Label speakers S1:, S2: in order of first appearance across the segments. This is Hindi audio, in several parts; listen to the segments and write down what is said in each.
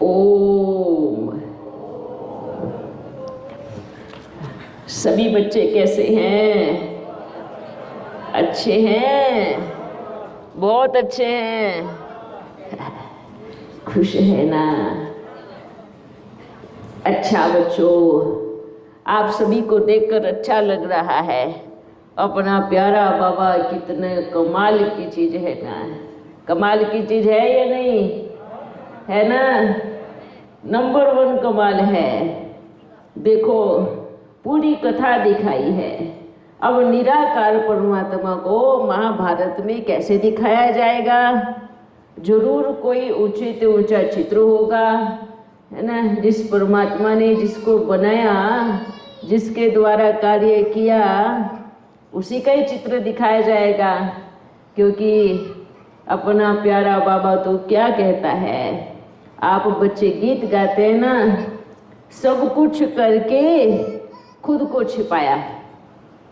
S1: ओम। सभी बच्चे कैसे हैं? अच्छे हैं, बहुत अच्छे हैं, खुश है ना? अच्छा बच्चों, आप सभी को देखकर अच्छा लग रहा है। अपना प्यारा बाबा कितने कमाल की चीज है ना? कमाल की चीज है या नहीं है ना? नंबर 1 कमाल है। देखो, पूरी कथा दिखाई है। अब निराकार परमात्मा को महाभारत में कैसे दिखाया जाएगा? जरूर कोई ऊंचे से ऊंचा चित्र होगा, है ना? जिस परमात्मा ने जिसको बनाया, जिसके द्वारा कार्य किया, उसी का ही चित्र दिखाया जाएगा। क्योंकि अपना प्यारा बाबा तो क्या कहता है, आप बच्चे गीत गाते हैं ना, सब कुछ करके खुद को छिपाया।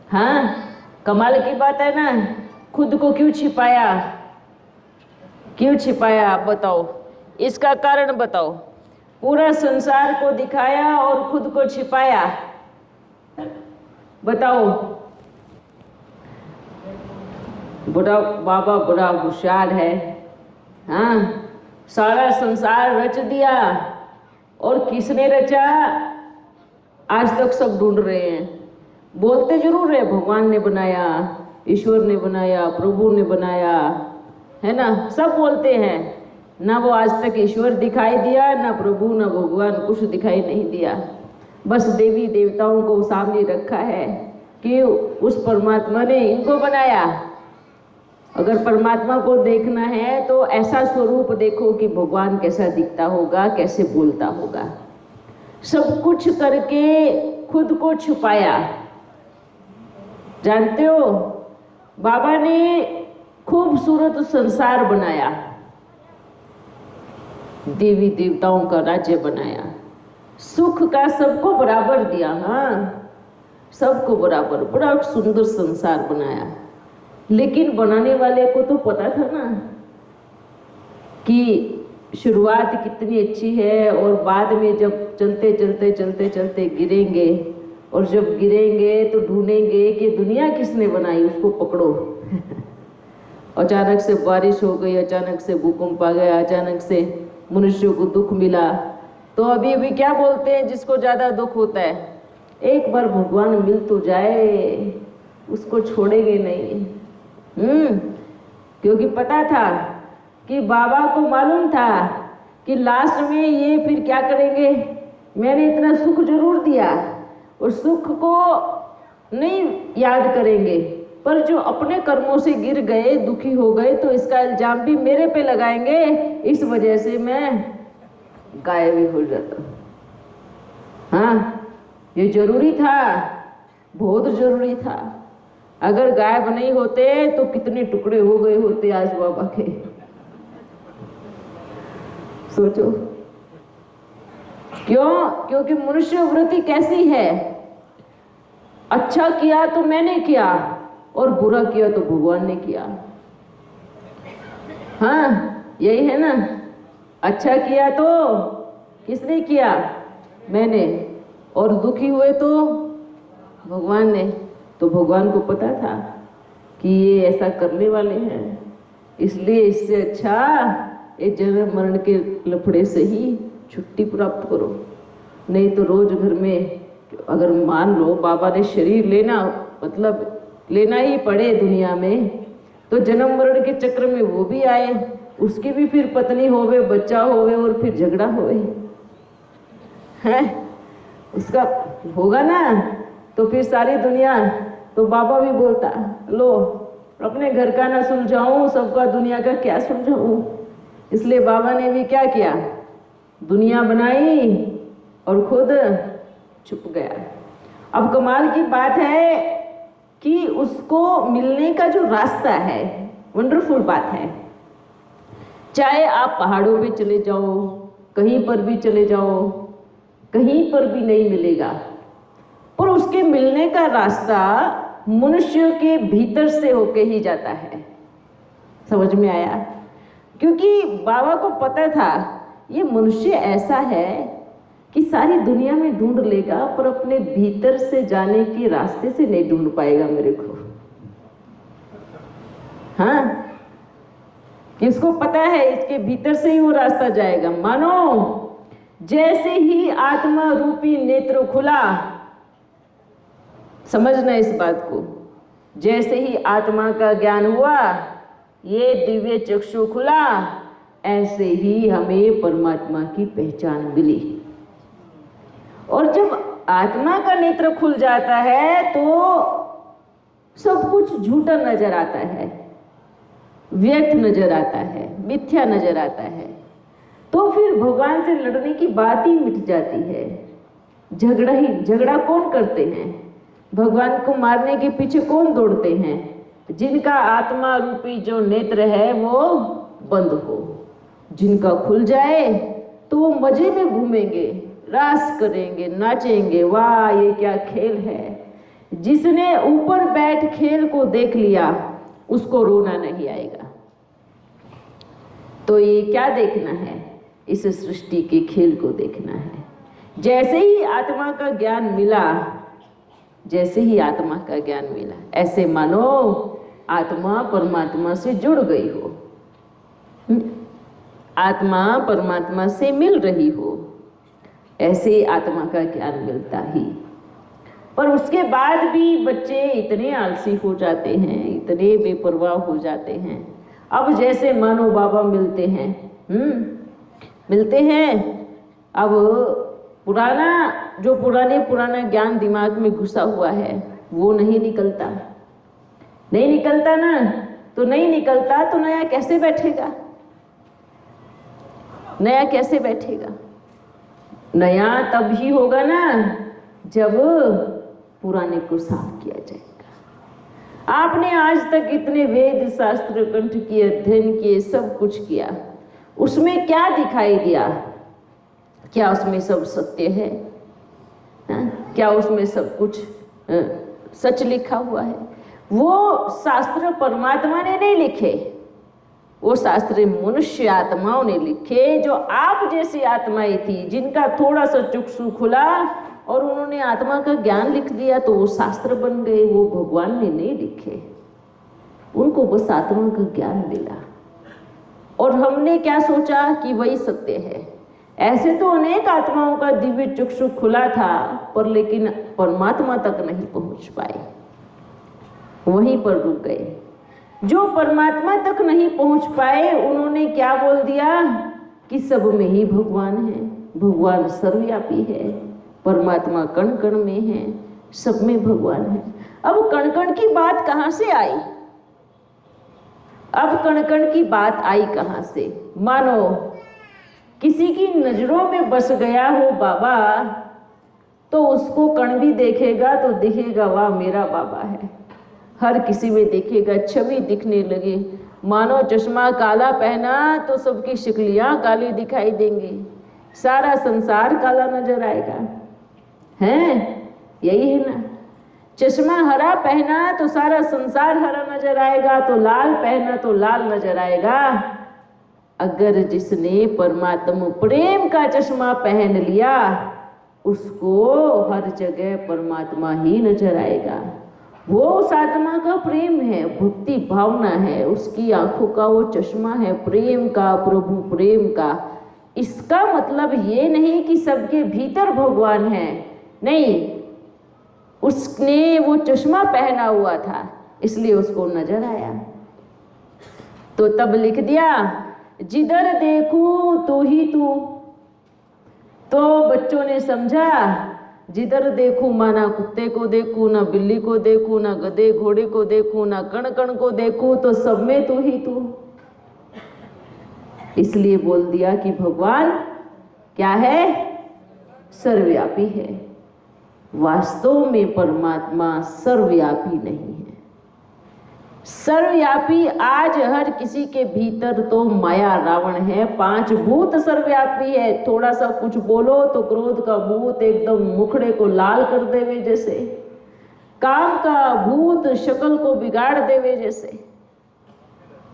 S1: हाँ, कमाल की बात है ना? खुद को क्यों छिपाया? क्यों छिपाया आप बताओ, इसका कारण बताओ। पूरा संसार को दिखाया और खुद को छिपाया, बताओ। बड़ा बाबा बड़ा होशियार है। हाँ, सारा संसार रच दिया, और किसने रचा? आज तक सब ढूंढ रहे हैं। बोलते जरूर है भगवान ने बनाया, ईश्वर ने बनाया, प्रभु ने बनाया, है ना? सब बोलते हैं ना। वो आज तक ईश्वर दिखाई दिया ना, प्रभु ना भगवान, कुछ दिखाई नहीं दिया। बस देवी देवताओं को सामने रखा है कि उस परमात्मा ने इनको बनाया। अगर परमात्मा को देखना है तो ऐसा स्वरूप देखो कि भगवान कैसा दिखता होगा, कैसे बोलता होगा। सब कुछ करके खुद को छुपाया। जानते हो, बाबा ने खूबसूरत संसार बनाया, देवी देवताओं का राज्य बनाया, सुख का सबको बराबर दिया। हाँ, सबको बराबर, बड़ा सुंदर संसार बनाया। लेकिन बनाने वाले को तो पता था ना कि शुरुआत कितनी अच्छी है, और बाद में जब चलते चलते चलते चलते गिरेंगे, और जब गिरेंगे तो ढूंढेंगे कि दुनिया किसने बनाई, उसको पकड़ो। अचानक से बारिश हो गई, अचानक से भूकंप आ गया, अचानक से मनुष्यों को दुख मिला, तो अभी अभी क्या बोलते हैं जिसको ज़्यादा दुख होता है? एक बार भगवान मिल तो जाए, उसको छोड़ेंगे नहीं। क्योंकि पता था कि बाबा को मालूम था कि लास्ट में ये फिर क्या करेंगे। मैंने इतना सुख जरूर दिया, और सुख को नहीं याद करेंगे, पर जो अपने कर्मों से गिर गए, दुखी हो गए, तो इसका इल्जाम भी मेरे पे लगाएंगे। इस वजह से मैं गायब ही हो जाता। हाँ, ये जरूरी था, बहुत जरूरी था। अगर गायब नहीं होते तो कितने टुकड़े हो गए होते आज बाबा के, सोचो। क्यों? क्योंकि मनुष्य वृत्ति कैसी है, अच्छा किया तो मैंने किया, और बुरा किया तो भगवान ने किया। हाँ, यही है ना? अच्छा किया तो किसने किया? मैंने। और दुखी हुए तो भगवान ने। तो भगवान को पता था कि ये ऐसा करने वाले हैं, इसलिए इससे अच्छा ये जन्म मरण के लफड़े से ही छुट्टी प्राप्त करो। नहीं तो रोज घर में, अगर मान लो बाबा ने शरीर लेना, मतलब लेना ही पड़े दुनिया में, तो जन्म मरण के चक्र में वो भी आए, उसकी भी फिर पत्नी होवे, बच्चा होवे, और फिर झगड़ा होवे, है उसका होगा ना। तो फिर सारी दुनिया, तो बाबा भी बोलता, लो अपने घर का ना सुलझाऊं, सबका दुनिया का क्या सुलझाऊं। इसलिए बाबा ने भी क्या किया, दुनिया बनाई और खुद छुप गया। अब कमाल की बात है कि उसको मिलने का जो रास्ता है, वंडरफुल बात है। चाहे आप पहाड़ों पे चले जाओ, कहीं पर भी चले जाओ, कहीं पर भी नहीं मिलेगा, पर उसके मिलने का रास्ता मनुष्य के भीतर से होके ही जाता है। समझ में आया? क्योंकि बाबा को पता था ये मनुष्य ऐसा है कि सारी दुनिया में ढूंढ लेगा पर अपने भीतर से जाने के रास्ते से नहीं ढूंढ पाएगा मेरे को। हाँ, कि उसको पता है इसके भीतर से ही वो रास्ता जाएगा। मानो जैसे ही आत्मा रूपी नेत्र खुला, समझना इस बात को, जैसे ही आत्मा का ज्ञान हुआ, ये दिव्य चक्षु खुला, ऐसे ही हमें परमात्मा की पहचान मिली। और जब आत्मा का नेत्र खुल जाता है तो सब कुछ झूठा नजर आता है, व्यर्थ नजर आता है, मिथ्या नजर आता है। तो फिर भगवान से लड़ने की बात ही मिट जाती है। झगड़ा कौन करते हैं? भगवान को मारने के पीछे कौन दौड़ते हैं? जिनका आत्मा रूपी जो नेत्र है वो बंद हो। जिनका खुल जाए तो वो मजे में घूमेंगे, रास करेंगे, नाचेंगे, वाह ये क्या खेल है। जिसने ऊपर बैठ खेल को देख लिया उसको रोना नहीं आएगा। तो ये क्या देखना है? इस सृष्टि के खेल को देखना है। जैसे ही आत्मा का ज्ञान मिला, जैसे ही आत्मा का ज्ञान मिला, ऐसे मानो आत्मा परमात्मा से जुड़ गई हो, आत्मा परमात्मा से मिल रही हो, ऐसे आत्मा का ज्ञान मिलता ही। पर उसके बाद भी बच्चे इतने आलसी हो जाते हैं, इतने बेपरवाह हो जाते हैं। अब जैसे मानो बाबा मिलते हैं, मिलते हैं, अब पुराना ज्ञान दिमाग में घुसा हुआ है वो नहीं निकलता ना। तो नहीं निकलता तो नया कैसे बैठेगा? नया तब ही होगा ना जब पुराने को साफ किया जाएगा। आपने आज तक इतने वेद शास्त्र कंठ किए, अध्ययन किए, सब कुछ किया, उसमें क्या दिखाई दिया? क्या उसमें सब सत्य है? क्या उसमें सब कुछ सच लिखा हुआ है? वो शास्त्र परमात्मा ने नहीं लिखे, वो शास्त्र मनुष्य आत्माओं ने लिखे, जो आप जैसी आत्माएं थी, जिनका थोड़ा सा चक्षु खुला और उन्होंने आत्मा का ज्ञान लिख दिया तो वो शास्त्र बन गए। वो भगवान ने नहीं लिखे, उनको बस आत्मा का ज्ञान मिला और हमने क्या सोचा कि वही सत्य है। ऐसे तो अनेक आत्माओं का दिव्य चक्षु खुला था, पर लेकिन परमात्मा तक नहीं पहुंच पाए, वहीं पर रुक गए। जो परमात्मा तक नहीं पहुंच पाए उन्होंने क्या बोल दिया कि सब में ही भगवान है, भगवान सर्वव्यापी है, परमात्मा कण कण में है, सब में भगवान है। अब कण कण की बात कहाँ से आई? अब कण कण की बात आई कहाँ से? मानो किसी की नजरों में बस गया हो बाबा, तो उसको कण भी देखेगा तो दिखेगा वाह मेरा बाबा है। हर किसी में देखेगा, छवि दिखने लगे। मानो चश्मा काला पहना तो सबकी शक्लियां काली दिखाई देंगी, सारा संसार काला नजर आएगा। हैं, यही है ना। चश्मा हरा पहना तो सारा संसार हरा नजर आएगा, तो लाल पहना तो लाल नजर आएगा। अगर जिसने परमात्मा प्रेम का चश्मा पहन लिया उसको हर जगह परमात्मा ही नजर आएगा। वो उस आत्मा का प्रेम है, भक्ति भावना है, उसकी आंखों का वो चश्मा है प्रेम का, प्रभु प्रेम का। इसका मतलब ये नहीं कि सबके भीतर भगवान है, नहीं, उसने वो चश्मा पहना हुआ था इसलिए उसको नजर आया। तो तब लिख दिया जिधर देखूं तू ही तू। तो बच्चों ने समझा जिधर देखूं माना कुत्ते को देखूं, ना बिल्ली को देखूं, ना गधे घोड़े को देखूं, ना कण कण को देखूं, तो सब में तू ही तू। इसलिए बोल दिया कि भगवान क्या है? सर्वव्यापी है। वास्तव में परमात्मा सर्वव्यापी नहीं है। सर्वव्यापी आज हर किसी के भीतर तो माया रावण है, 5 भूत सर्वव्यापी है। थोड़ा सा कुछ बोलो तो क्रोध का भूत एकदम मुखड़े को लाल कर देवे जैसे, काम का भूत शक्ल को बिगाड़ देवे जैसे,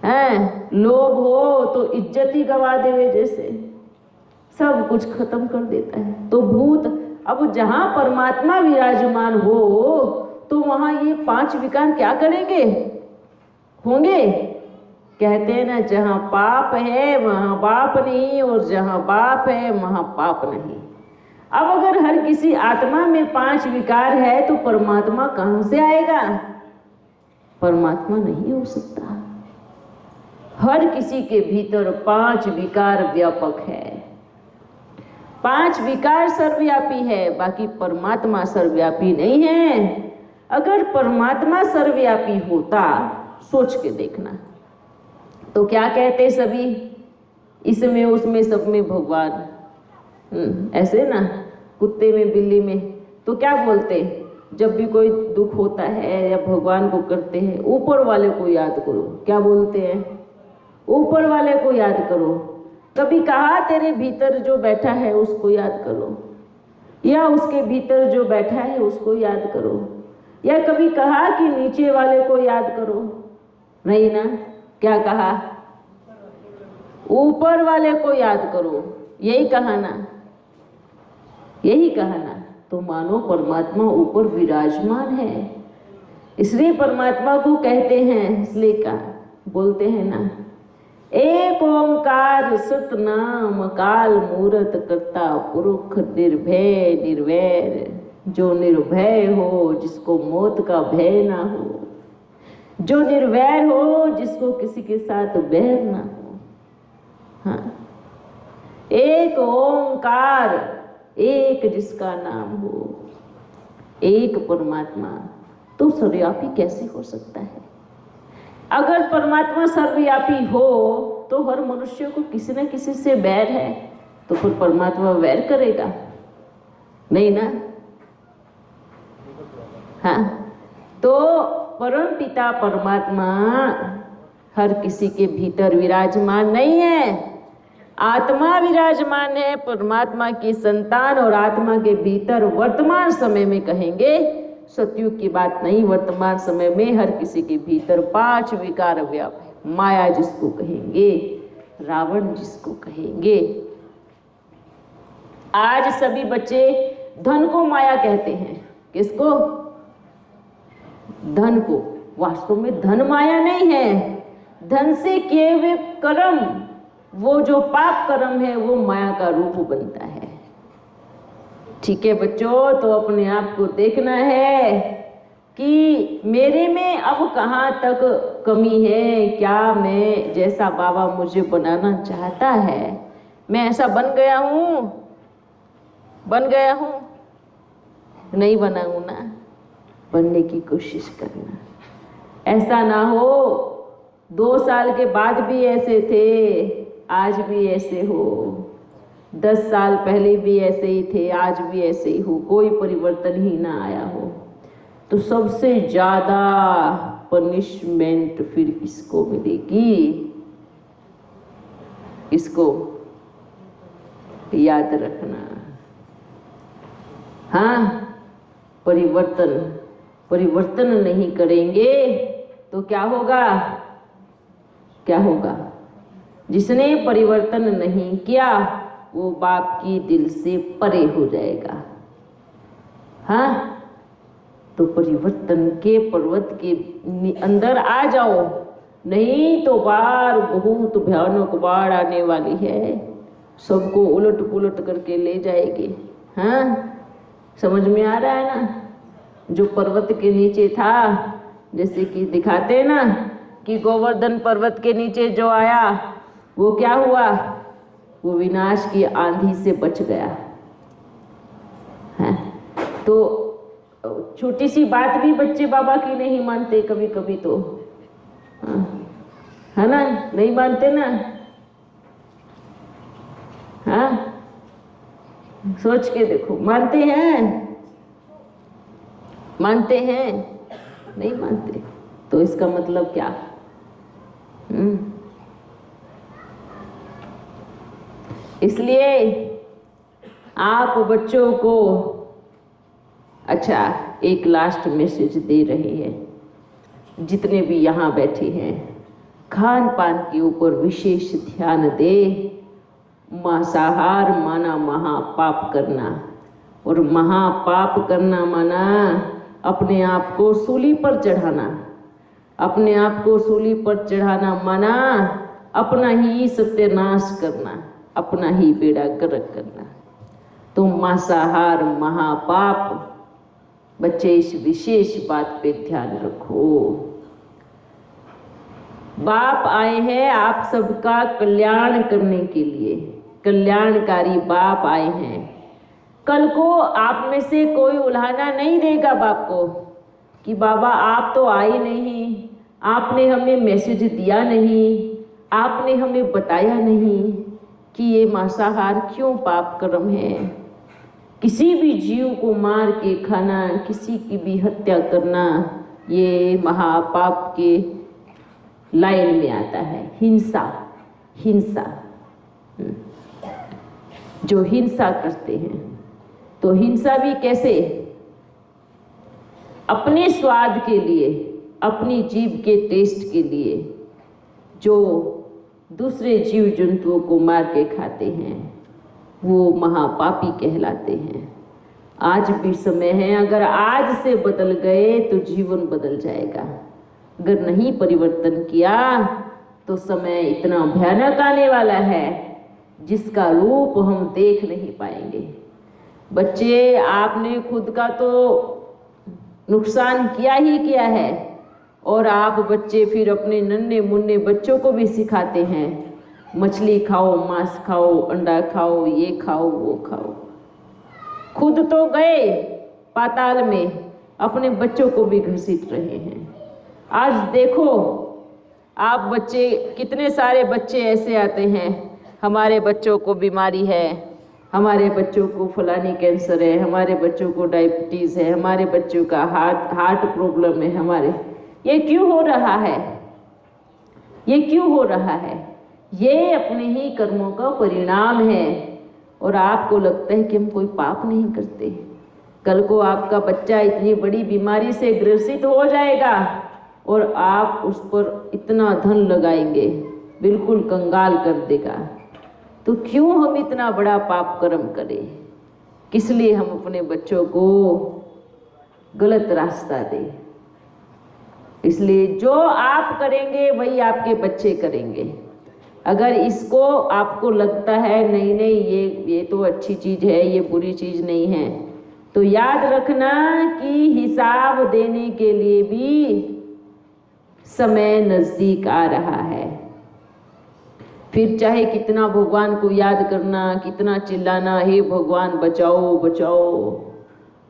S1: हैं, लोभ हो तो इज्जत ही गवा देवे जैसे, सब कुछ खत्म कर देता है। तो भूत, अब जहां परमात्मा विराजमान हो तो वहां ये 5 विकार क्या करेंगे, होंगे? कहते हैं ना, जहां पाप है वहां बाप नहीं, और जहां बाप है वहां पाप नहीं। अब अगर हर किसी आत्मा में 5 विकार है तो परमात्मा कहां से आएगा? परमात्मा नहीं हो सकता। हर किसी के भीतर 5 विकार व्यापक है, 5 विकार सर्वव्यापी है, बाकी परमात्मा सर्वव्यापी नहीं है। अगर परमात्मा सर्वव्यापी होता, सोच के देखना, तो क्या कहते सभी, इसमें उसमें सब में भगवान। ऐसे ना, कुत्ते में बिल्ली में, तो क्या बोलते, जब भी कोई दुख होता है या भगवान को करते हैं, ऊपर वाले को याद करो। क्या बोलते हैं? ऊपर वाले को याद करो। कभी कहा तेरे भीतर जो बैठा है उसको याद करो, या उसके भीतर जो बैठा है उसको याद करो, या कभी कहा कि नीचे वाले को याद करो? नहीं ना। क्या कहा? ऊपर वाले को याद करो। यही कहा ना, यही कहा ना। तो मानो परमात्मा ऊपर विराजमान है, इसलिए परमात्मा को कहते हैं, इसलिए कहा, बोलते हैं ना, एक ओंकार सतनाम काल मूरत करता पुरुष निर्भय निर्वैर। जो निर्भय हो, जिसको मौत का भय ना हो, जो निर्वैर हो, जिसको किसी के साथ बैर ना हो। हाँ, एक ओंकार, एक जिसका नाम हो, एक परमात्मा, तो सर्वव्यापी कैसे हो सकता है? अगर परमात्मा सर्वव्यापी हो तो हर मनुष्य को किसी न किसी से बैर है, तो फिर परमात्मा वैर करेगा? नहीं ना। हाँ, तो परम पिता परमात्मा हर किसी के भीतर विराजमान नहीं है, आत्मा विराजमान है। परमात्मा की संतान और आत्मा के भीतर वर्तमान समय में कहेंगे, सतयुग की बात नहीं, वर्तमान समय में हर किसी के भीतर 5 विकार व्याप है। माया जिसको कहेंगे, रावण जिसको कहेंगे। आज सभी बच्चे धन को माया कहते हैं। किसको? धन को। वास्तव में धन माया नहीं है, धन से किए हुए कर्म, वो जो पाप कर्म है वो माया का रूप बनता है। ठीक है बच्चों, तो अपने आप को देखना है कि मेरे में अब कहाँ तक कमी है, क्या मैं जैसा बाबा मुझे बनाना चाहता है मैं ऐसा बन गया हूँ, बन गया हूँ? नहीं बना हूँ ना। बनने की कोशिश करना, ऐसा ना हो 2 साल के बाद भी ऐसे थे, आज भी ऐसे हो, 10 साल पहले भी ऐसे ही थे, आज भी ऐसे ही हो, कोई परिवर्तन ही ना आया हो। तो सबसे ज़्यादा पनिशमेंट फिर किसको मिलेगी? इसको याद रखना। हाँ, परिवर्तन नहीं करेंगे तो क्या होगा? क्या होगा? जिसने परिवर्तन नहीं किया वो बाप की दिल से परे हो जाएगा। हाँ, तो परिवर्तन के पर्वत के अंदर आ जाओ, नहीं तो बार बहुत भयानक बाढ़ आने वाली है, सबको उलट पुलट करके ले जाएगी। हाँ, समझ में आ रहा है ना? जो पर्वत के नीचे था, जैसे कि दिखाते हैं ना कि गोवर्धन पर्वत के नीचे जो आया वो क्या हुआ? वो विनाश की आंधी से बच गया है। तो छोटी सी बात भी बच्चे बाबा की नहीं मानते कभी कभी, तो है ना, नहीं मानते ना। हाँ, सोच के देखो, मानते हैं? मानते हैं? नहीं मानते। तो इसका मतलब क्या? इसलिए आप बच्चों को अच्छा एक लास्ट मैसेज दे रहे हैं, जितने भी यहाँ बैठे हैं, खान पान के ऊपर विशेष ध्यान दे। मांसाहार माना महापाप करना, और महापाप करना माना अपने आप को सूली पर चढ़ाना। अपने आप को सूली पर चढ़ाना माना अपना ही सत्यानाश करना, अपना ही बेड़ा गर्क करना। तो मांसाहार महापाप। बच्चे इस विशेष बात पे ध्यान रखो। बाप आए हैं आप सबका कल्याण करने के लिए, कल्याणकारी बाप आए हैं। कल को आप में से कोई उल्हाना नहीं देगा बाप को कि बाबा आप तो आए नहीं, आपने हमें मैसेज दिया नहीं, आपने हमें बताया नहीं कि ये मांसाहार क्यों पाप कर्म है। किसी भी जीव को मार के खाना, किसी की भी हत्या करना, ये महापाप के लाइन में आता है। हिंसा, हिंसा, जो हिंसा करते हैं, तो हिंसा भी कैसे? अपने स्वाद के लिए, अपनी जीभ के टेस्ट के लिए जो दूसरे जीव जंतुओं को मार के खाते हैं वो महापापी कहलाते हैं। आज भी समय है, अगर आज से बदल गए तो जीवन बदल जाएगा। अगर नहीं परिवर्तन किया तो समय इतना भयानक आने वाला है जिसका रूप हम देख नहीं पाएंगे। बच्चे, आपने खुद का तो नुकसान किया ही किया है, और आप बच्चे फिर अपने नन्हे मुन्ने बच्चों को भी सिखाते हैं मछली खाओ, मांस खाओ, अंडा खाओ, ये खाओ, वो खाओ। खुद तो गए पाताल में, अपने बच्चों को भी घसीट रहे हैं। आज देखो आप बच्चे, कितने सारे बच्चे ऐसे आते हैं, हमारे बच्चों को बीमारी है, हमारे बच्चों को फलानी कैंसर है, हमारे बच्चों को डायबिटीज़ है, हमारे बच्चों का हार्ट प्रॉब्लम है, हमारे। ये क्यों हो रहा है? ये क्यों हो रहा है? ये अपने ही कर्मों का परिणाम है। और आपको लगता है कि हम कोई पाप नहीं करते। कल को आपका बच्चा इतनी बड़ी बीमारी से ग्रसित हो जाएगा और आप उस पर इतना धन लगाएंगे, बिल्कुल कंगाल कर देगा। तो क्यों हम इतना बड़ा पाप कर्म करें? किस लिए हम अपने बच्चों को गलत रास्ता दें? इसलिए जो आप करेंगे वही आपके बच्चे करेंगे। अगर इसको आपको लगता है नहीं नहीं ये तो अच्छी चीज़ है, ये बुरी चीज़ नहीं है, तो याद रखना कि हिसाब देने के लिए भी समय नज़दीक आ रहा है। फिर चाहे कितना भगवान को याद करना, कितना चिल्लाना, हे भगवान बचाओ बचाओ,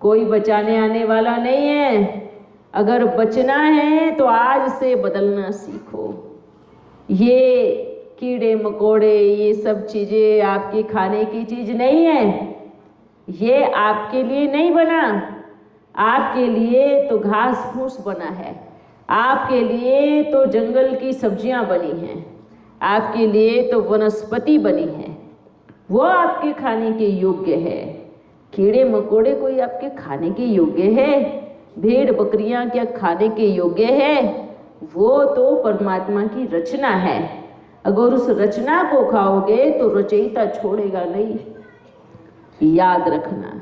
S1: कोई बचाने आने वाला नहीं है। अगर बचना है तो आज से बदलना सीखो। ये कीड़े मकोड़े, ये सब चीज़ें आपके खाने की चीज़ नहीं है। ये आपके लिए नहीं बना, आपके लिए तो घास फूस बना है, आपके लिए तो जंगल की सब्जियां बनी हैं, आपके लिए तो वनस्पति बनी है, वो आपके खाने के योग्य है। कीड़े मकोड़े कोई आपके खाने के योग्य है? भेड़ बकरियां क्या खाने के योग्य है? वो तो परमात्मा की रचना है। अगर उस रचना को खाओगे तो रचयिता छोड़ेगा नहीं, याद रखना।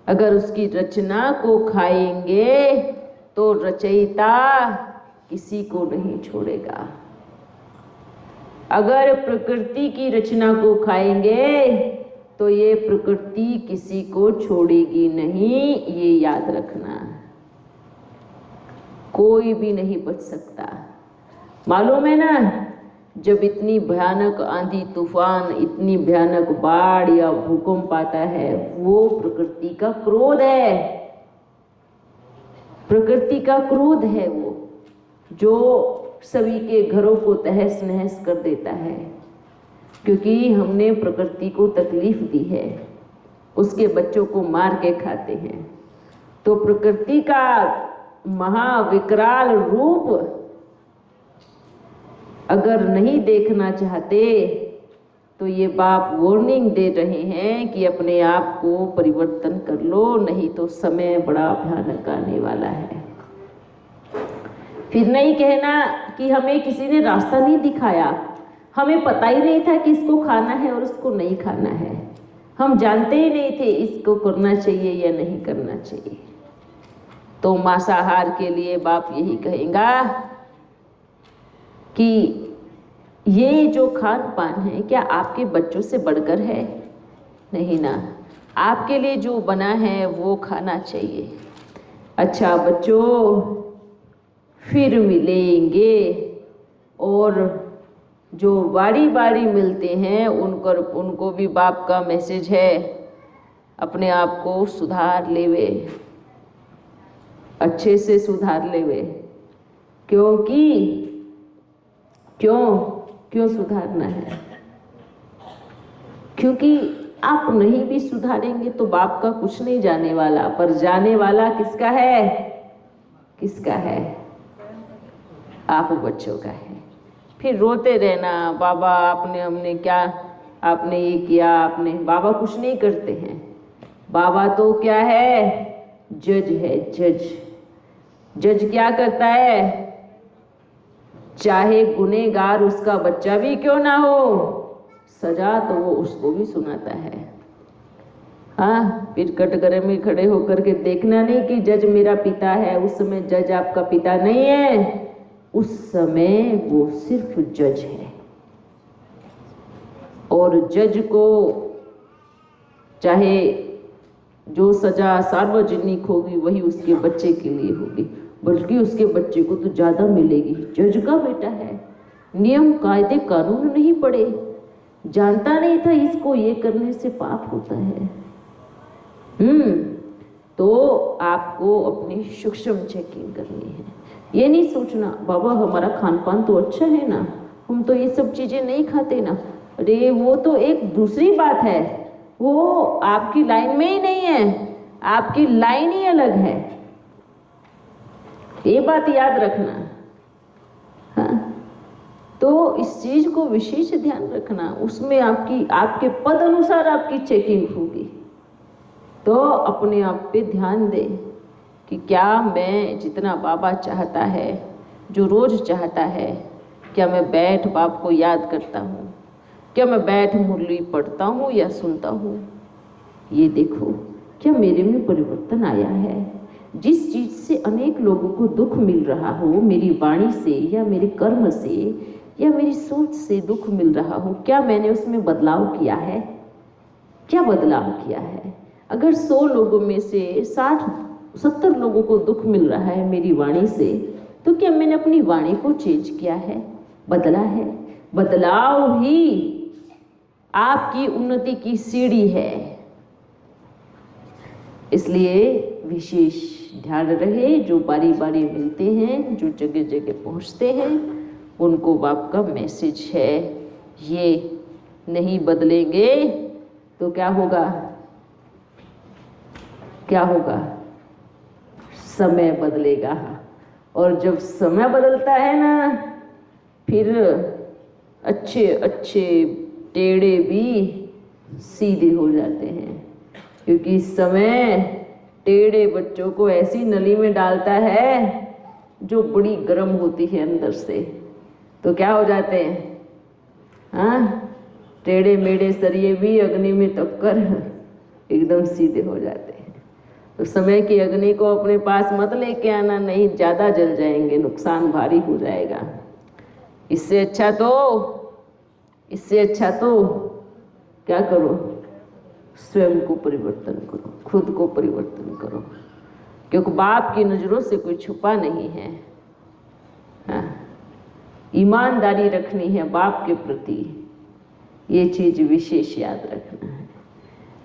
S1: अगर उसकी रचना को खाएंगे तो रचयिता किसी को नहीं छोड़ेगा। अगर प्रकृति की रचना को खाएंगे तो ये प्रकृति किसी को छोड़ेगी नहीं, ये याद रखना। कोई भी नहीं बच सकता। मालूम है ना, जब इतनी भयानक आंधी तूफान, इतनी भयानक बाढ़ या भूकंप आता है, वो प्रकृति का क्रोध है। प्रकृति का क्रोध है वो, जो सभी के घरों को तहस नहस कर देता है, क्योंकि हमने प्रकृति को तकलीफ दी है, उसके बच्चों को मार के खाते हैं। तो प्रकृति का महाविकराल रूप अगर नहीं देखना चाहते तो ये बाप वार्निंग दे रहे हैं कि अपने आप को परिवर्तन कर लो, नहीं तो समय बड़ा भयानक आने वाला है। फिर नहीं कहना कि हमें किसी ने रास्ता नहीं दिखाया, हमें पता ही नहीं था कि इसको खाना है और इसको नहीं खाना है। हम जानते ही नहीं थे इसको करना चाहिए या नहीं करना चाहिए। तो मांसाहार के लिए बाप यही कहेगा कि ये जो खान पान है क्या आपके बच्चों से बढ़कर है? नहीं ना, आपके लिए जो बना है वो खाना चाहिए। अच्छा बच्चों, फिर मिलेंगे। और जो बारी बारी मिलते हैं उनको भी बाप का मैसेज है, अपने आप को सुधार लेवे, अच्छे से सुधार लेवे। क्योंकि क्यों सुधारना है? क्योंकि आप नहीं भी सुधारेंगे तो बाप का कुछ नहीं जाने वाला, पर जाने वाला किसका है? किसका है? आप बच्चों का है। फिर रोते रहना, बाबा आपने हमने क्या, आपने ये किया, आपने। बाबा कुछ नहीं करते हैं। बाबा तो क्या है? जज है, जज। जज क्या करता है? चाहे गुनहगार उसका बच्चा भी क्यों ना हो, सजा तो वो उसको भी सुनाता है। हाँ, फिर कटघरे में खड़े होकर के देखना नहीं कि जज मेरा पिता है। उस समय जज आपका पिता नहीं है, उस समय वो सिर्फ जज है। और जज को चाहे जो सजा सार्वजनिक होगी वही उसके बच्चे के लिए होगी, बल्कि उसके बच्चे को तो ज़्यादा मिलेगी। जज का बेटा है, नियम कायदे कानून नहीं पढ़े, जानता नहीं था इसको ये करने से पाप होता है। तो आपको अपनी सूक्ष्म चेकिंग करनी है। ये नहीं सोचना बाबा हमारा खान पान तो अच्छा है ना, हम तो ये सब चीज़ें नहीं खाते ना। अरे वो तो एक दूसरी बात है, वो आपकी लाइन में ही नहीं है, आपकी लाइन ही अलग है। ये बात याद रखना। हाँ, तो इस चीज को विशेष ध्यान रखना। उसमें आपके पद अनुसार आपकी चेकिंग होगी। तो अपने आप पे ध्यान दे कि क्या मैं जितना बाबा चाहता है, जो रोज चाहता है, क्या मैं बैठ बाप को याद करता हूँ? क्या मैं बैठ मुरली पढ़ता हूँ या सुनता हूँ? ये देखो क्या मेरे में परिवर्तन आया है? जिस चीज से अनेक लोगों को दुख मिल रहा हो, मेरी वाणी से या मेरे कर्म से या मेरी सोच से दुख मिल रहा हो, क्या मैंने उसमें बदलाव किया है? क्या बदलाव किया है? अगर 100 लोगों में से 60-70 लोगों को दुख मिल रहा है मेरी वाणी से, तो क्या मैंने अपनी वाणी को चेंज किया है, बदला है? बदलाव ही आपकी उन्नति की सीढ़ी है। इसलिए विशेष ध्यान रहे, जो बारी बारी मिलते हैं, जो जगह जगह पहुंचते हैं, उनको बाप का मैसेज है। ये नहीं बदलेंगे तो क्या होगा? क्या होगा? समय बदलेगा। और जब समय बदलता है ना, फिर अच्छे अच्छे टेढ़े भी सीधे हो जाते हैं। क्योंकि समय टेढ़े बच्चों को ऐसी नली में डालता है जो बड़ी गर्म होती है अंदर से, तो क्या हो जाते हैं? हाँ, टेढ़े मेढ़े सरिये भी अग्नि में तपकर एकदम सीधे हो जाते हैं। तो समय की अग्नि को अपने पास मत लेके आना, नहीं ज़्यादा जल जाएंगे, नुकसान भारी हो जाएगा। इससे अच्छा तो क्या करो? स्वयं को परिवर्तन करो, खुद को परिवर्तन करो। क्योंकि बाप की नज़रों से कोई छुपा नहीं है। हाँ, ईमानदारी रखनी है बाप के प्रति, ये चीज़ विशेष याद रखना है।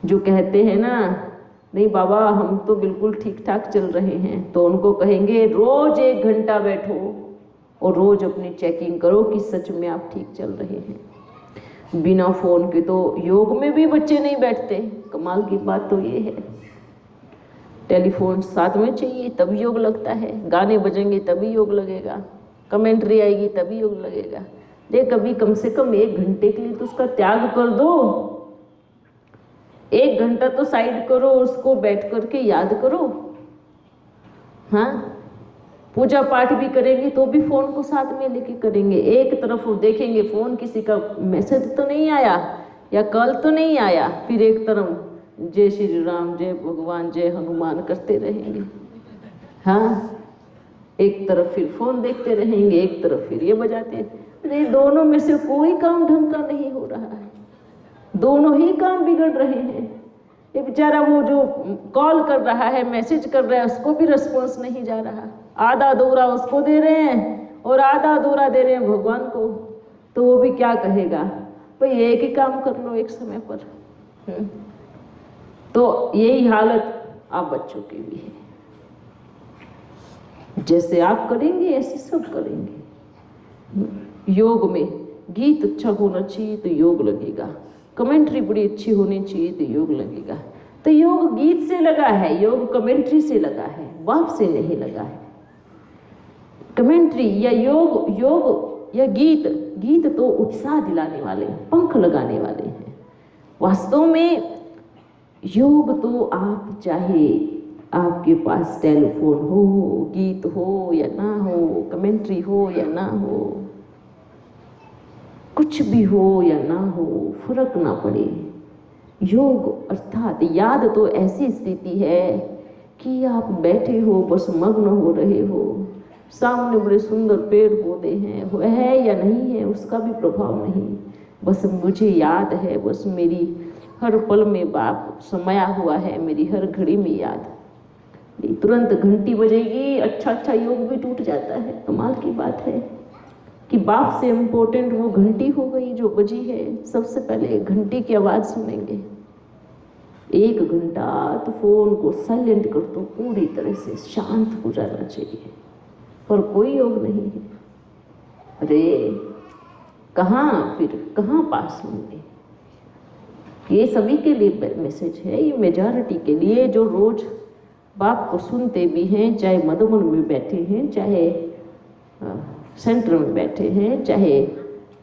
S1: जो कहते हैं ना, नहीं बाबा हम तो बिल्कुल ठीक ठाक चल रहे हैं, तो उनको कहेंगे रोज 1 घंटा बैठो और रोज अपनी चेकिंग करो कि सच में आप ठीक चल रहे हैं। बिना फोन के तो योग में भी बच्चे नहीं बैठते। कमाल की बात तो ये है, टेलीफोन साथ में चाहिए तब योग लगता है, गाने बजेंगे तभी योग लगेगा, कमेंट्री आएगी तभी योग लगेगा। देख कभी कम से कम 1 घंटे के लिए तो उसका त्याग कर दो। 1 घंटा तो साइड करो, उसको बैठ करके याद करो। हाँ, पूजा पाठ भी करेंगे तो भी फोन को साथ में लेके करेंगे। एक तरफ वो देखेंगे फोन, किसी का मैसेज तो नहीं आया या कॉल तो नहीं आया, फिर एक तरफ जय श्री राम, जय भगवान, जय हनुमान करते रहेंगे। हाँ, एक तरफ फिर फोन देखते रहेंगे, एक तरफ फिर ये बजाते। अरे दोनों में से कोई काम ढंग का नहीं हो रहा है, दोनों ही काम बिगड़ रहे हैं। ये बेचारा वो जो कॉल कर रहा है, मैसेज कर रहा है, उसको भी रिस्पॉन्स नहीं जा रहा। आधा अधूरा उसको दे रहे हैं और आधा अधूरा दे रहे हैं भगवान को, तो वो भी क्या कहेगा, भाई एक ही काम कर लो एक समय पर। तो यही हालत आप बच्चों की भी है। जैसे आप करेंगे ऐसे सब करेंगे। योग में गीत अच्छा होना चाहिए तो योग लगेगा, कमेंट्री बड़ी अच्छी होनी चाहिए तो योग लगेगा। तो योग गीत से लगा है, योग कमेंट्री से लगा है, बाप से नहीं लगा है। कमेंट्री या योग या गीत तो उत्साह दिलाने वाले, पंख लगाने वाले हैं। वास्तव में योग तो आप चाहे आपके पास टेलीफोन हो, गीत हो या ना हो, कमेंट्री हो या ना हो, कुछ भी हो या ना हो, फर्क ना पड़े। योग अर्थात याद तो ऐसी स्थिति है कि आप बैठे हो, बस मग्न हो रहे हो, सामने बड़े सुंदर पेड़ पौधे हैं, वो है या नहीं है उसका भी प्रभाव नहीं, बस मुझे याद है, बस मेरी हर पल में बाप समाया हुआ है, मेरी हर घड़ी में याद। तुरंत घंटी बजेगी, अच्छा योग भी टूट जाता है। कमाल की बात है कि बाप से इम्पोर्टेंट वो घंटी हो गई जो बजी है। सबसे पहले घंटी की आवाज़ सुनेंगे। 1 घंटा तो फोन को साइलेंट कर दो, पूरी तरह से शांत हो जाना चाहिए, पर कोई योग नहीं है। अरे कहाँ पास होंगे। ये सभी के लिए मैसेज है, ये मेजॉरिटी के लिए जो रोज बाप को सुनते भी हैं, चाहे मधुबन में बैठे हैं, चाहे सेंटर में बैठे हैं, चाहे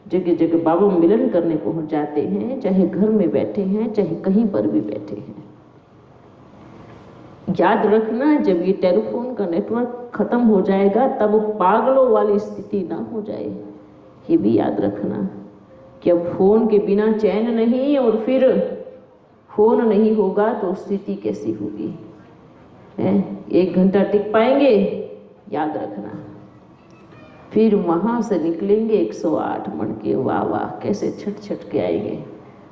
S1: जगह जगह बाबा मिलन करने पहुंच जाते हैं, चाहे घर में बैठे हैं, चाहे कहीं पर भी बैठे हैं। याद रखना, जब ये टेलीफोन का नेटवर्क खत्म हो जाएगा तब पागलों वाली स्थिति ना हो जाए। ये भी याद रखना कि अब फोन के बिना चैन नहीं, और फिर फोन नहीं होगा तो स्थिति कैसी होगी। 1 घंटा टिक पाएंगे, याद रखना। फिर वहाँ से निकलेंगे 108 मन के, वाह कैसे छट के आएंगे,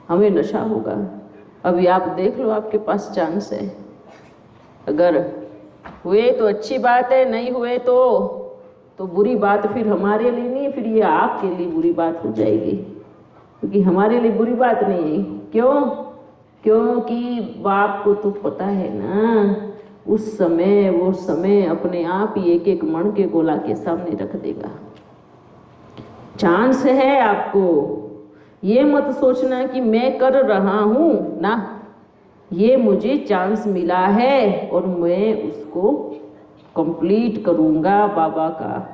S1: हमें नशा होगा। अभी आप देख लो, आपके पास चांस है। अगर हुए तो अच्छी बात है, नहीं हुए तो बुरी बात फिर हमारे लिए नहीं, फिर ये आपके लिए बुरी बात हो जाएगी, क्योंकि हमारे लिए बुरी बात नहीं है। क्योंकि बाप को तो पता है ना, उस समय वो समय अपने आप ही 1 मण के गोला के सामने रख देगा। चांस है आपको, ये मत सोचना कि मैं कर रहा हूं ना, ये मुझे चांस मिला है और मैं उसको कंप्लीट करूंगा। बाबा का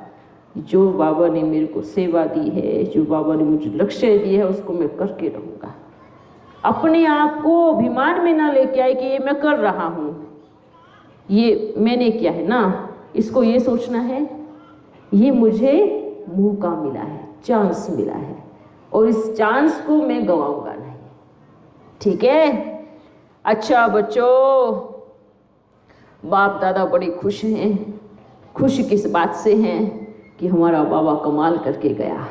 S1: जो बाबा ने मेरे को सेवा दी है, जो बाबा ने मुझे लक्ष्य दिया है, उसको मैं करके रहूंगा। अपने आप को अभिमान में ना लेके आए कि ये मैं कर रहा हूं, ये मैंने किया है ना, इसको ये सोचना है ये मुझे मौका मिला है, चांस मिला है, और इस चांस को मैं गवाऊंगा नहीं। ठीक है? अच्छा बच्चों, बाप दादा बड़े खुश हैं। खुश किस बात से हैं कि हमारा बाबा कमाल करके गया,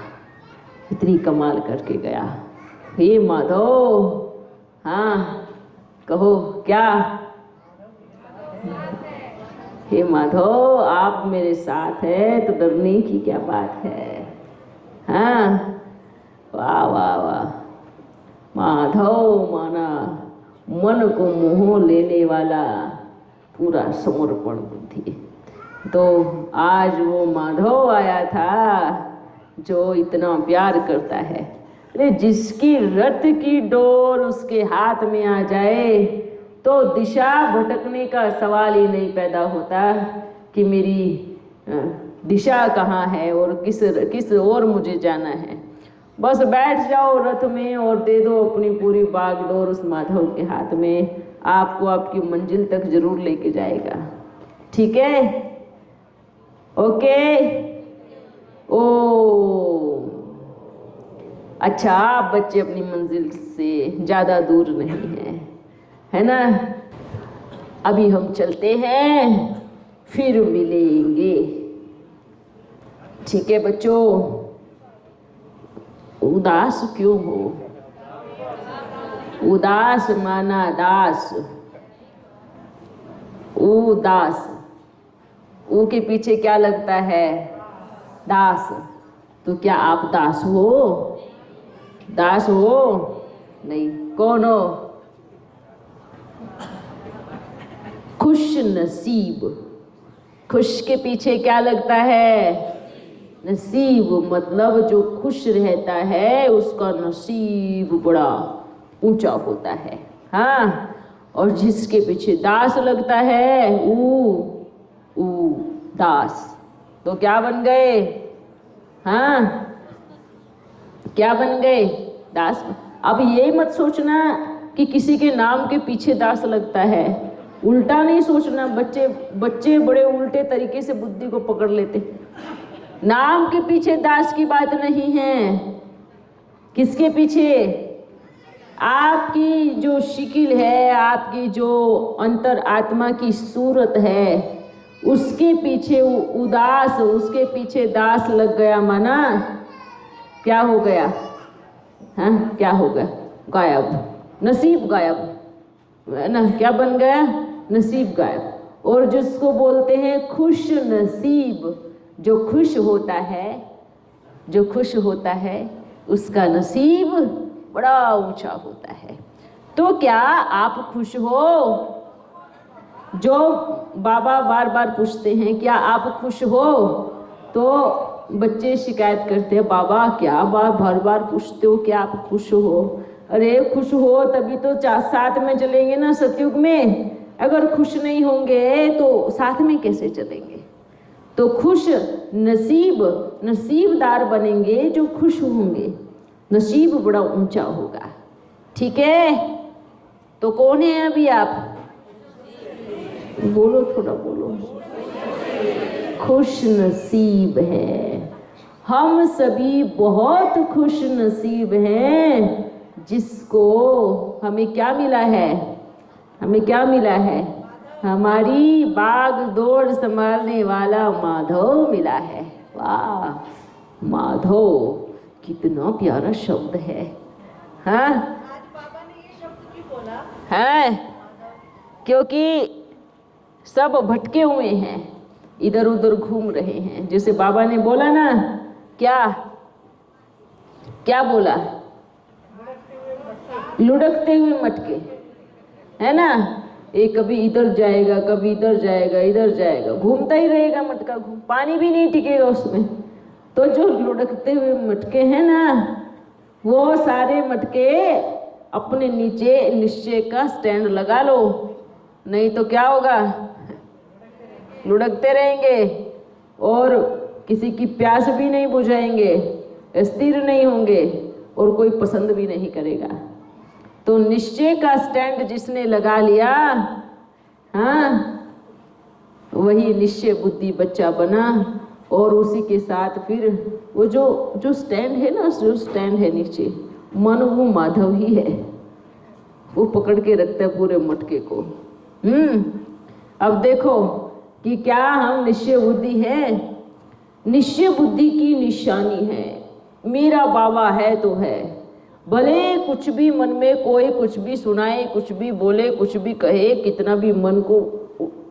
S1: इतनी कमाल करके गया। हे माधव, हाँ कहो क्या? हे माधव, आप मेरे साथ है तो डरने की क्या बात है। हाँ, वाह वाह वाह। माधव माना मन को मोह लेने वाला, पूरा समर्पण बुद्धि। तो आज वो माधव आया था जो इतना प्यार करता है। अरे जिसकी रथ की डोर उसके हाथ में आ जाए तो दिशा भटकने का सवाल ही नहीं पैदा होता कि मेरी दिशा कहाँ है और किस ओर मुझे जाना है। बस बैठ जाओ रथ में और दे दो अपनी पूरी बागडोर उस माधव के हाथ में, आपको आपकी मंजिल तक जरूर लेके जाएगा। ठीक है? ओके। ओ अच्छा, आप बच्चे अपनी मंजिल से ज़्यादा दूर नहीं हैं, है ना। अभी हम चलते हैं, फिर मिलेंगे। ठीक है बच्चों, उदास क्यों हो? उदास माना दास, उदास, ऊ के पीछे क्या लगता है? दास। तो क्या आप दास हो? दास हो? नहीं। कौन हो? खुश नसीब। खुश के पीछे क्या लगता है? नसीब। मतलब जो खुश रहता है उसका नसीब बड़ा ऊंचा होता है। हाँ, और जिसके पीछे दास लगता है ऊ दास। तो क्या बन गए? हाँ, क्या बन गए? दास। अब ये मत सोचना कि किसी के नाम के पीछे दास लगता है, उल्टा नहीं सोचना। बच्चे बड़े उल्टे तरीके से बुद्धि को पकड़ लेते। नाम के पीछे दास की बात नहीं है। किसके पीछे? आपकी जो शिकिल है, आपकी जो अंतर आत्मा की सूरत है, उसके पीछे उदास, उसके पीछे दास लग गया, माना क्या हो गया? हाँ, क्या हो गया? गायब। नसीब गायब, है ना। क्या बन गया? नसीब गायब। और जिसको बोलते हैं खुश नसीब, जो खुश होता है, जो खुश होता है उसका नसीब बड़ा ऊंचा होता है। तो क्या आप खुश हो? जो बाबा बार बार पूछते हैं, क्या आप खुश हो? तो बच्चे शिकायत करते हैं, बाबा क्या बार बार पूछते हो क्या आप खुश हो? अरे खुश हो तभी तो साथ में चलेंगे ना सतयुग में। अगर खुश नहीं होंगे तो साथ में कैसे चलेंगे? तो खुश नसीबदार बनेंगे जो खुश होंगे, नसीब बड़ा ऊंचा होगा। ठीक है, तो कौन है अभी आप? बोलो, थोड़ा बोलो। खुश नसीब है। हम सभी बहुत खुश नसीब हैं, जिसको हमें क्या मिला है? हमें क्या मिला है? हमारी बाग दौड़ संभालने वाला माधव मिला है। वाह, माधव कितना प्यारा शब्द है। हाँ,
S2: बाबा ने ये शब्द भी बोला
S1: है, क्योंकि सब भटके हुए हैं, इधर उधर घूम रहे हैं। जैसे बाबा ने बोला ना, क्या क्या बोला? लुढ़कते हुए मटके, है ना। एक कभी इधर जाएगा, कभी इधर जाएगा, इधर जाएगा, घूमता ही रहेगा मटका। पानी भी नहीं टिकेगा उसमें। तो जो लुढ़कते हुए मटके हैं ना, वो सारे मटके अपने नीचे निश्चय का स्टैंड लगा लो, नहीं तो क्या होगा? लुढ़कते रहेंगे और किसी की प्यास भी नहीं बुझाएंगे, स्थिर नहीं होंगे और कोई पसंद भी नहीं करेगा। तो निश्चय का स्टैंड जिसने लगा लिया, हाँ, वही निश्चय बुद्धि बच्चा बना। और उसी के साथ फिर वो जो स्टैंड है ना, जो स्टैंड है नीचे, मन वो माधव ही है, वो पकड़ के रखता है पूरे मटके को। अब देखो कि क्या हम निश्चय बुद्धि है? निश्चय बुद्धि की निशानी है, मेरा बाबा है तो है। भले कुछ भी मन में कोई कुछ भी सुनाए, कुछ भी बोले, कुछ भी कहे, कितना भी मन को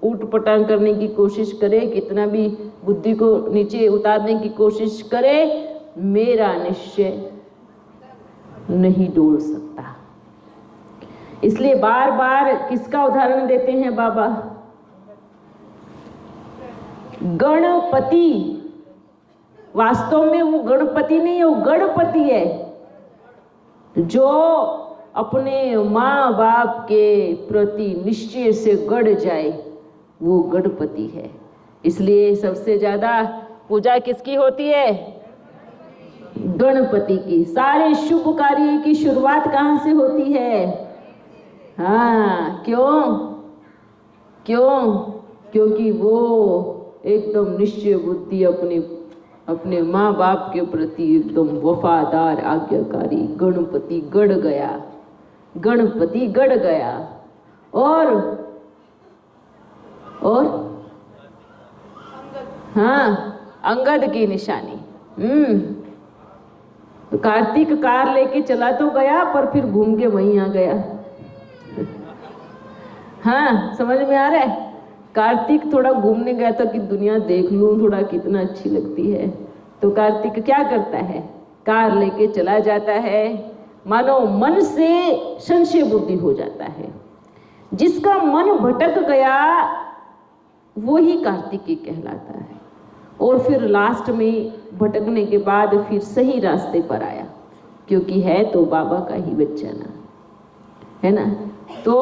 S1: ऊट पटांग करने की कोशिश करे, कितना भी बुद्धि को नीचे उतारने की कोशिश करे, मेरा निश्चय नहीं डोल सकता। इसलिए बार बार किसका उदाहरण देते हैं बाबा? गणपति। वास्तव में वो गणपति नहीं है, वो गणपति है, जो अपने माँ बाप के प्रति निश्चय से गढ़ जाए, वो गणपति है। इसलिए सबसे ज्यादा पूजा किसकी होती है? गणपति की। सारे शुभ कार्य की शुरुआत कहाँ से होती है? हाँ, क्यों? क्योंकि वो एकदम निश्चय बुद्धि, अपने माँ बाप के प्रति एकदम वफादार, आज्ञाकारी। गणपति गढ़ गया, गणपति गढ़ गया। और हाँ, अंगद की निशानी। तो कार्तिक कार लेके चला तो गया, पर फिर घूम के वहीं आ गया। हाँ, समझ में आ रहा है? कार्तिक थोड़ा घूमने गया था कि दुनिया देख लूं थोड़ा कितना अच्छी लगती है। तो कार्तिक क्या करता है? कार लेके चला जाता है। मानो मन से संशय बुद्धि हो जाता है। जिसका मन भटक गया वो ही कार्तिकी कहलाता है। और फिर लास्ट में भटकने के बाद फिर सही रास्ते पर आया, क्योंकि है तो बाबा का ही बच्चा ना, है ना। तो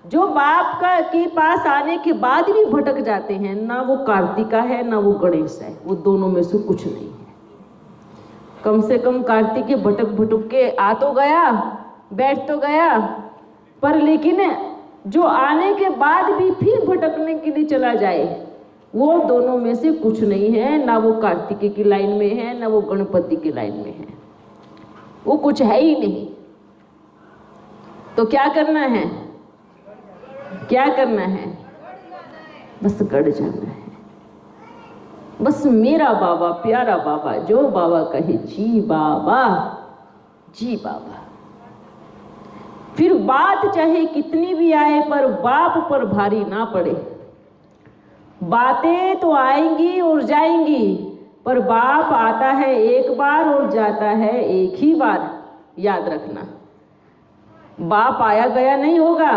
S1: जो बाप का के पास आने के बाद भी भटक जाते हैं, ना वो कार्तिका है ना वो गणेश है, वो दोनों में से कुछ नहीं है। कम से कम कार्तिक भटक भटक के आ तो गया, बैठ तो गया, पर लेकिन जो आने के बाद भी फिर भटकने के लिए चला जाए, वो दोनों में से कुछ नहीं है। ना वो कार्तिक की लाइन में है ना वो गणपति की लाइन में है, वो कुछ है ही नहीं। तो क्या करना है? क्या करना है? बस गड़ जाना है। बस मेरा बाबा, प्यारा बाबा, जो बाबा कहे जी बाबा, जी बाबा। फिर बात चाहे कितनी भी आए पर बाप पर भारी ना पड़े। बातें तो आएंगी और जाएंगी, पर बाप आता है एक बार और जाता है एक ही बार। याद रखना, बाप आया गया नहीं होगा,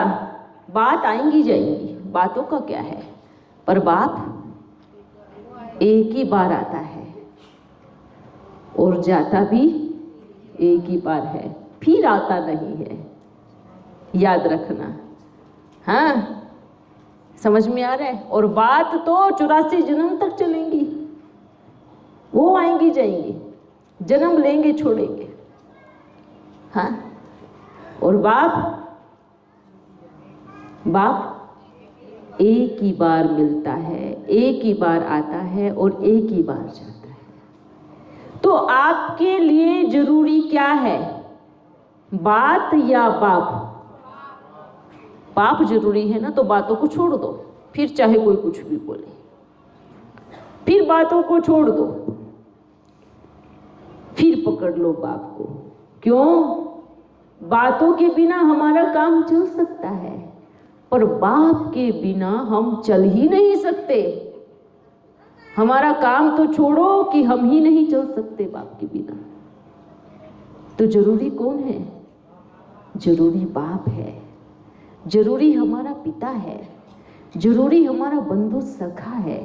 S1: बात आएंगी जाएंगी, बातों का क्या है, पर बाप एक ही बार आता है और जाता भी एक ही बार है, फिर आता नहीं है। याद रखना। हाँ, समझ में आ रहा है? और बात तो 84 जन्म तक चलेंगी, वो आएंगी जाएंगी, जन्म लेंगे छोड़ेंगे। हाँ, और बाप एक ही बार मिलता है, एक ही बार आता है और एक ही बार जाता है। तो आपके लिए जरूरी क्या है, बात या बाप? बाप जरूरी है ना, तो बातों को छोड़ दो, फिर चाहे कोई कुछ भी बोले, फिर बातों को छोड़ दो, फिर पकड़ लो बाप को। क्यों? बातों के बिना हमारा काम चल सकता है, पर बाप के बिना हम चल ही नहीं सकते। हमारा काम तो छोड़ो कि हम ही नहीं चल सकते बाप के बिना। तो जरूरी कौन है? जरूरी बाप है, जरूरी हमारा पिता है, जरूरी हमारा बंधु सखा है,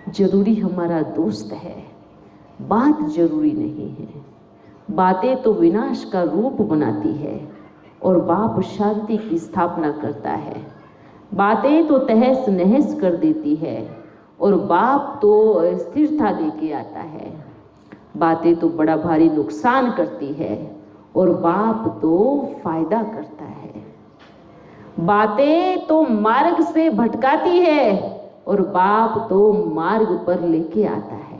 S1: जरूरी हमारा दोस्त है। बात जरूरी नहीं है। बातें तो विनाश का रूप बनाती है और बाप शांति की स्थापना करता है। बातें तो तहस नहस कर देती है और बाप तो स्थिरता लेके आता है। बातें तो बड़ा भारी नुकसान करती है और बाप तो फायदा करता है। बातें तो मार्ग से भटकाती है और बाप तो मार्ग पर लेके आता है।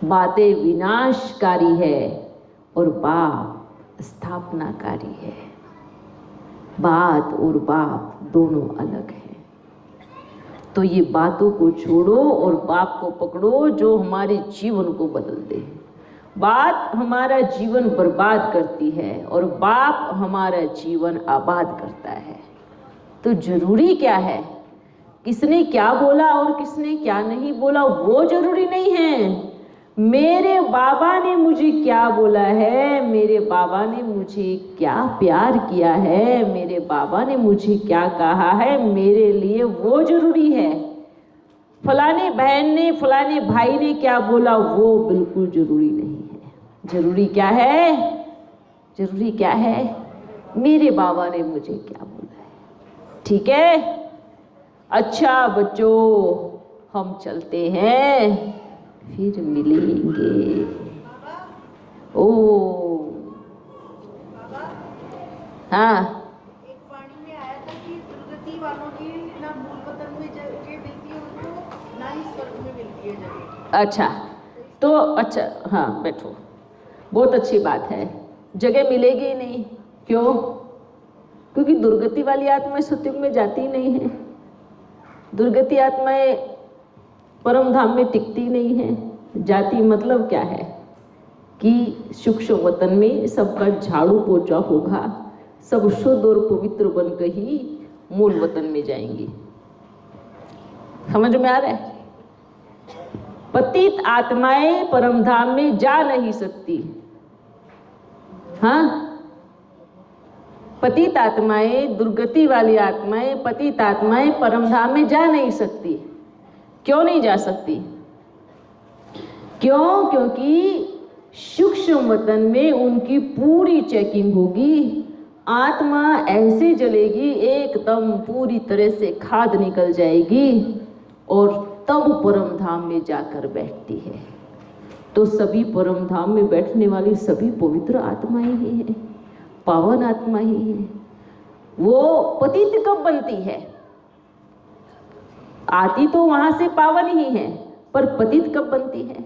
S1: बातें विनाशकारी है और बाप स्थापनाकारी है। बात और बाप दोनों अलग है। तो ये बातों को छोड़ो और बाप को पकड़ो, जो हमारे जीवन को बदल दे। बात हमारा जीवन बर्बाद करती है और बाप हमारा जीवन आबाद करता है। तो जरूरी क्या है? किसने क्या बोला और किसने क्या नहीं बोला वो जरूरी नहीं है। मेरे बाबा ने मुझे क्या बोला है, मेरे बाबा ने मुझे क्या प्यार किया है, मेरे बाबा ने मुझे क्या कहा है, मेरे लिए वो जरूरी है। फलाने बहन ने, फलाने भाई ने क्या बोला वो बिल्कुल जरूरी नहीं है। जरूरी क्या है? जरूरी क्या है? मेरे बाबा ने मुझे क्या बोला है। ठीक है? अच्छा बच्चों, हम चलते हैं, फिर मिलेंगे। ओ हाँ,
S2: एक वाणी में आया था कि दुर्गति वालों की ना मूल वतन में जगह मिलती है ये जगह।
S1: अच्छा, तो अच्छा, हाँ बैठो, बहुत अच्छी बात है। जगह मिलेगी ही नहीं, क्यों? क्योंकि दुर्गति वाली आत्माएं सतयुग में जाती ही नहीं है। दुर्गति आत्माएं परम धाम में टिकती नहीं है। जाति मतलब क्या है कि सूक्ष्म वतन में सबका झाड़ू पोछा होगा, सब शुद्ध और पवित्र बनकर ही मूल वतन में जाएंगी। समझ में आ रहा है? पतित आत्माएं परम धाम में जा नहीं सकती। हाँ, पतित आत्माएं, दुर्गति वाली आत्माएं, पतित आत्माएं परम धाम में जा नहीं सकती। क्यों नहीं जा सकती? क्यों? क्योंकि सूक्ष्म वतन में उनकी पूरी चेकिंग होगी। आत्मा ऐसे जलेगी, एकदम पूरी तरह से खाद निकल जाएगी और तब परम धाम में जाकर बैठती है। तो सभी परम धाम में बैठने वाली सभी पवित्र आत्माएं ही हैं, पावन आत्मा ही है। वो पतित कब बनती है? आती तो वहां से पावन ही है, पर पतित कब बनती है?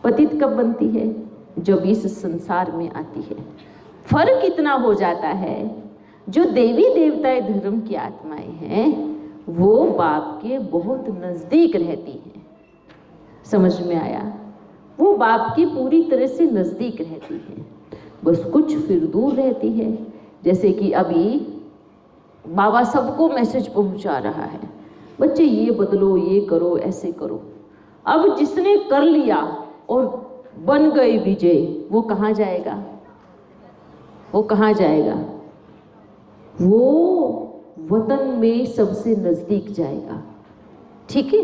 S1: पतित कब बनती है? जब इस संसार में आती है। फर्क इतना हो जाता है, जो देवी देवताएं धर्म की आत्माएं हैं वो बाप के बहुत नजदीक रहती हैं। समझ में आया? वो बाप की पूरी तरह से नजदीक रहती हैं, बस कुछ फिर दूर रहती है। जैसे कि अभी बाबा सबको मैसेज पहुंचा रहा है, बच्चे ये बदलो, ये करो, ऐसे करो। अब जिसने कर लिया और बन गए विजय, वो कहाँ जाएगा? वो कहाँ जाएगा? वो वतन में सबसे नजदीक जाएगा। ठीक है,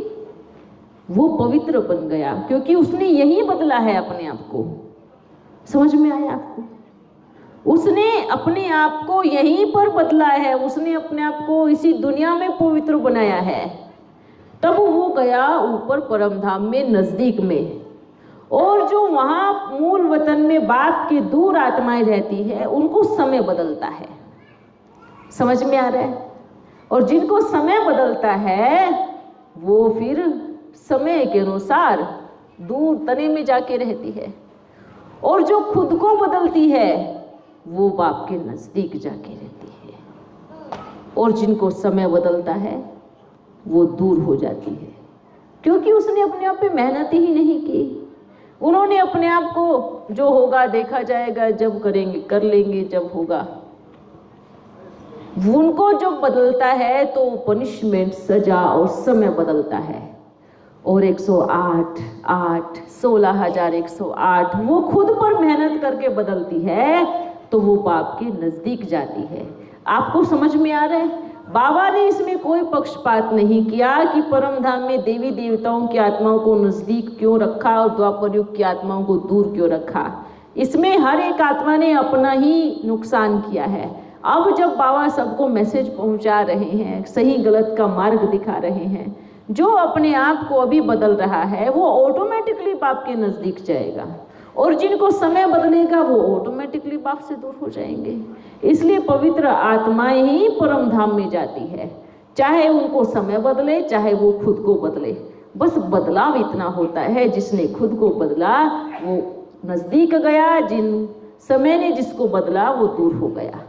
S1: वो पवित्र बन गया क्योंकि उसने यही बदला है अपने आप को। समझ में आया आपको? उसने अपने आप को यहीं पर बदला है, उसने अपने आप को इसी दुनिया में पवित्र बनाया है। तब वो गया ऊपर परम धाम में, नजदीक में। और जो वहाँ मूल वतन में बाप के दूर आत्माएं रहती है, उनको समय बदलता है। समझ में आ रहा है? और जिनको समय बदलता है वो फिर समय के अनुसार दूर तने में जाके रहती है, और जो खुद को बदलती है वो बाप के नजदीक जाके रहती है। और जिनको समय बदलता है वो दूर हो जाती है, क्योंकि उसने अपने आप पे मेहनत ही नहीं की। उन्होंने अपने आप को जो होगा देखा जाएगा, जब करेंगे कर लेंगे, जब होगा। उनको जो बदलता है तो पनिशमेंट, सजा और समय बदलता है। और 108, 8, 16,108 वो खुद पर मेहनत करके बदलती है, तो वो बाप के नजदीक जाती है। आपको समझ में आ रहा है? बाबा ने इसमें कोई पक्षपात नहीं किया कि परम धाम में देवी देवताओं की आत्माओं को नजदीक क्यों रखा और द्वापर युग की आत्माओं को दूर क्यों रखा। इसमें हर एक आत्मा ने अपना ही नुकसान किया है। अब जब बाबा सबको मैसेज पहुंचा रहे हैं, सही गलत का मार्ग दिखा रहे हैं, जो अपने आप को अभी बदल रहा है वो ऑटोमेटिकली बाप के नजदीक जाएगा, और जिनको समय बदलेगा वो ऑटोमेटिकली बाप से दूर हो जाएंगे। इसलिए पवित्र आत्माएं ही परम धाम में जाती है, चाहे उनको समय बदले, चाहे वो खुद को बदले। बस बदलाव इतना होता है, जिसने खुद को बदला वो नजदीक गया, जिन समय ने जिसको बदला वो दूर हो गया।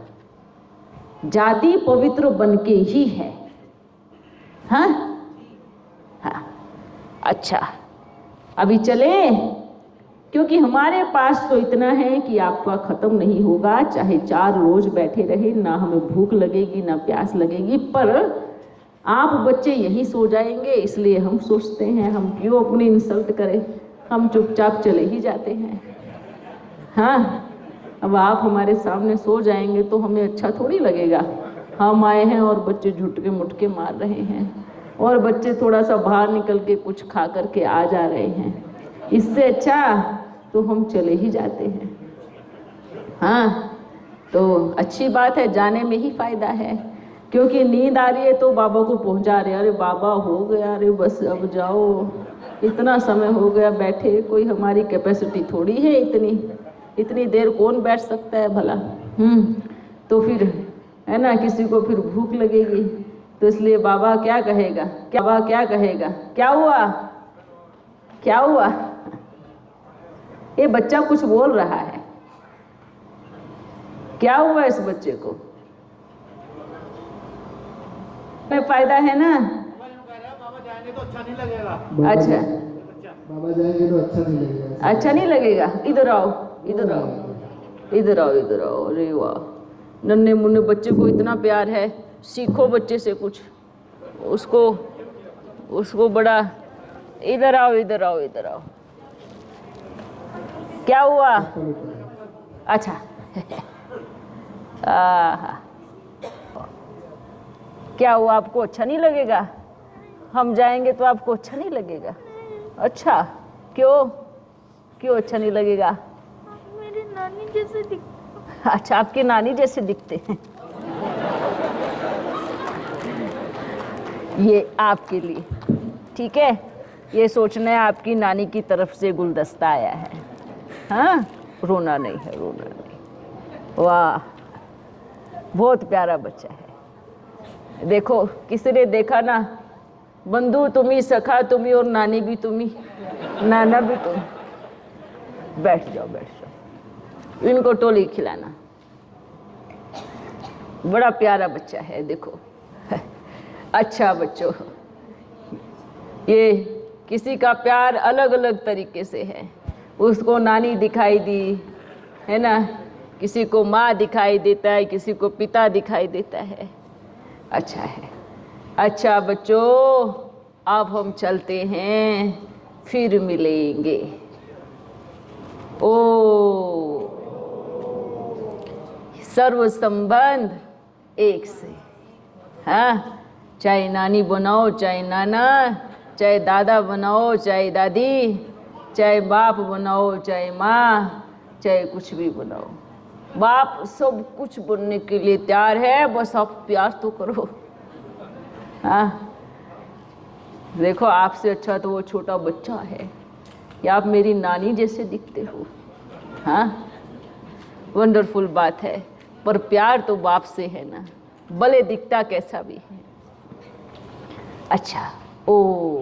S1: जाति पवित्र बनके ही है। हाँ हाँ, अच्छा अभी चले, क्योंकि हमारे पास तो इतना है कि आपका ख़त्म नहीं होगा, चाहे 4 रोज बैठे रहे, ना हमें भूख लगेगी ना प्यास लगेगी, पर आप बच्चे यहीं सो जाएंगे। इसलिए हम सोचते हैं हम क्यों अपनी इंसल्ट करें, हम चुपचाप चले ही जाते हैं। हाँ, अब आप हमारे सामने सो जाएंगे तो हमें अच्छा थोड़ी लगेगा। हम आए हैं और बच्चे झुटके मुटके मार रहे हैं, और बच्चे थोड़ा सा बाहर निकल के कुछ खा करके आ जा रहे हैं। इससे अच्छा तो हम चले ही जाते हैं। हाँ, तो अच्छी बात है, जाने में ही फ़ायदा है। क्योंकि नींद आ रही है तो बाबा को पहुंचा रहे, अरे बाबा हो गया, अरे बस अब जाओ, इतना समय हो गया बैठे, कोई हमारी कैपेसिटी थोड़ी है इतनी देर कौन बैठ सकता है भला। तो फिर है ना, किसी को फिर भूख लगेगी, तो इसलिए बाबा क्या कहेगा, क्या हुआ, क्या हुआ? ये बच्चा कुछ बोल रहा है, क्या हुआ इस बच्चे को? में फायदा है ना?
S2: बाबा जाएंगे तो अच्छा नहीं लगेगा।
S1: अच्छा,
S3: बाबा जाएंगे तो अच्छा नहीं लगेगा।
S1: अच्छा नहीं लगेगा। इधर आओ, इधर आओ, इधर आओ, इधर आओ। अरे वाह, नन्हे मुन्ने बच्चे को इतना प्यार है। सीखो बच्चे से कुछ, उसको बड़ा। इधर आओ, इधर आओ, इधर आओ। क्या हुआ? अच्छा। आहा, क्या हुआ? आपको अच्छा नहीं लगेगा? हम जाएंगे तो आपको अच्छा नहीं लगेगा? अच्छा, क्यों? क्यों अच्छा नहीं लगेगा?
S4: मेरी नानी जैसे दिखते।
S1: अच्छा, आपकी नानी जैसे दिखते हैं। ये आपके लिए, ठीक है? ये सोचना है आपकी नानी की तरफ से गुलदस्ता आया है। हाँ, रोना नहीं है, रोना नहीं। वाह, बहुत प्यारा बच्चा है। देखो, किसी ने देखा ना, बंधु तुम्ही, सखा तुम्ही और नानी भी तुम्ही, नाना भी तुम। बैठ जाओ, बैठ जाओ। इनको टोली खिलाना। बड़ा प्यारा बच्चा है, देखो। अच्छा बच्चों, ये किसी का प्यार अलग अलग तरीके से है। उसको नानी दिखाई दी है ना, किसी को माँ दिखाई देता है, किसी को पिता दिखाई देता है। अच्छा है। अच्छा बच्चों, अब हम चलते हैं, फिर मिलेंगे। ओ, सर्व संबंध एक से। हाँ, चाहे नानी बनाओ, चाहे नाना, चाहे दादा बनाओ, चाहे दादी, चाहे बाप बनाओ, चाहे माँ, चाहे कुछ भी बनाओ। बाप सब कुछ बनने के लिए तैयार है, बस आप प्यार तो करो। हाँ, देखो, आपसे अच्छा तो वो छोटा बच्चा है, या आप मेरी नानी जैसे दिखते हो। हाँ, वंडरफुल बात है। पर प्यार तो बाप से है ना, भले दिखता कैसा भी है। अच्छा, ओ